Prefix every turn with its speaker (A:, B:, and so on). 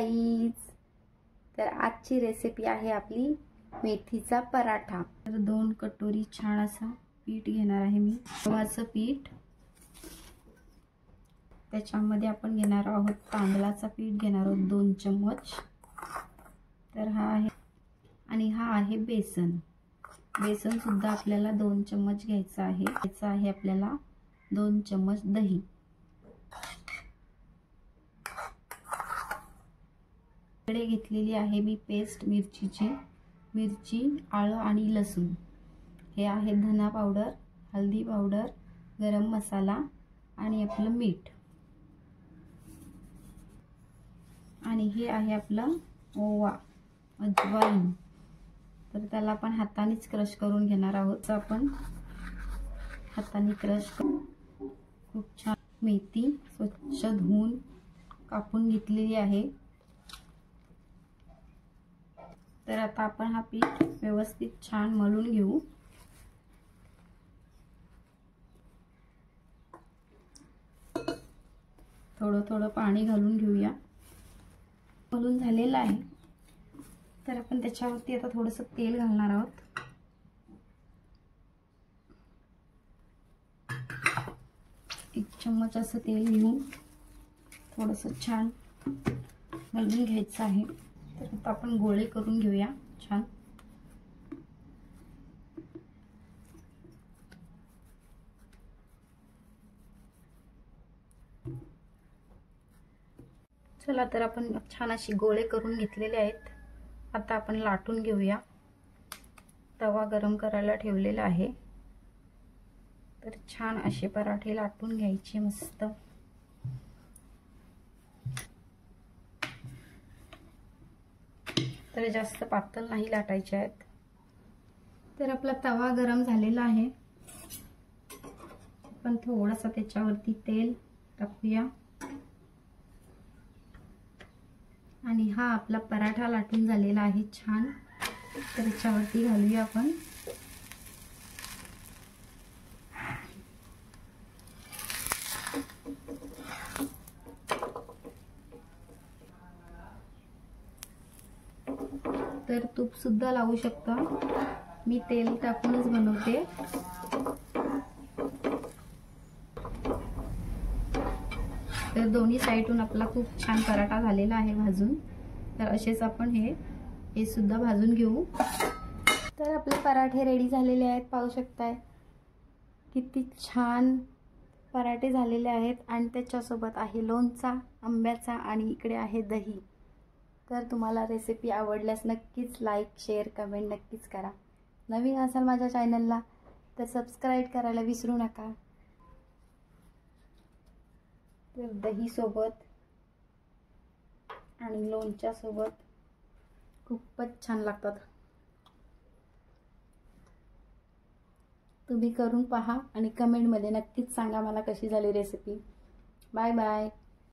A: Guys, तर आजची recipe आहे आपली मेथीचा पराठा। तर 2 कटोरी छान असा पीठ घेणार आहे मी, गव्हाचं पीठ। त्याच्यामध्ये आपण घेणार आहोत तांदळाचं पीठ, घेणार आहोत 2 चम्मच। तर हा आहे, आणि हा आहे बेसन। बेसन सुद्धा आपल्याला 2 चम्मच घ्यायचं आहे। घ्यायचं आहे आपल्याला 2 चम्मच दही। इकडे घेतलेली आहे मी पेस्ट मिरचीची, मिरची, आलं आणि लसूण। हे आहे धना पावडर, हळदी पावडर, गरम मसाला आणि आपलं मीठ। आणि हे आहे आपलं ओवा, अजवाइन। तर त्याला आपण हातानेच क्रश करून घेणार आहोत। आपण हाताने क्रश करून खूप छान मेथी स्वच्छ धुवून कापून घेतलेली आहे। तर आता आपण हा पीठ व्यवस्थित छान मळून घेऊ। थोडं थोडं पाणी घालून घेऊया। मळून झालेलं आहे, तर आपण त्याच्यावरती आता थोडंसं तेल घालणार आहोत। एक चम्मच असं तेल घेऊन थोडंसं छान मळून घ्यायचं आहे। तर आता आपण गोळे करून घेऊया छान। चला, तर आपण छान अशी गोळे करून घेतलेले आहेत। आता आपण लाटून घेऊया। तवा गरम करायला ठेवलेला आहे। तर छान असे पराठे लाटून घ्यायचे मस्त। तर जास्त पातळ नाही लाटायचे आहेत। तर आपला तवा गरम झालेला आहे। आपण थोडासा त्याच्यावरती तेल टाकूया आणि हा आपला पराठा लाटून झालेला आहे छान। तर त्याच्यावरती घालूया आपण। तर तूप सुद्धा लावू शकता, मी तेल टाकूनच बनवते। तर दोन्ही साइडून आपला खूप छान पराठा झालेला आहे भाजून। तर असेच आपण हे सुद्धा भाजून घेऊ। तर आपले पराठे रेडी झालेले आहेत, पाहू शकताय किती छान पराठे झालेले आहेत। आणि त्याच्यासोबत आहे लोणचा आंब्याचा आणि इकडे आहे दही। तर तुम्हाला रेसिपी आवडल्यास नक्कीच लाईक, शेअर, कमेंट नक्कीच करा। नवीन असाल माझ्या चॅनलला तर सबस्क्राईब करायला विसरू नका। तर दही सोबत आणि लोणच्या सोबत खूपच छान लागतात। तुम्ही करून पहा आणि कमेंटमध्ये नक्कीच सांगा मला कशी झाली रेसिपी। Bye bye.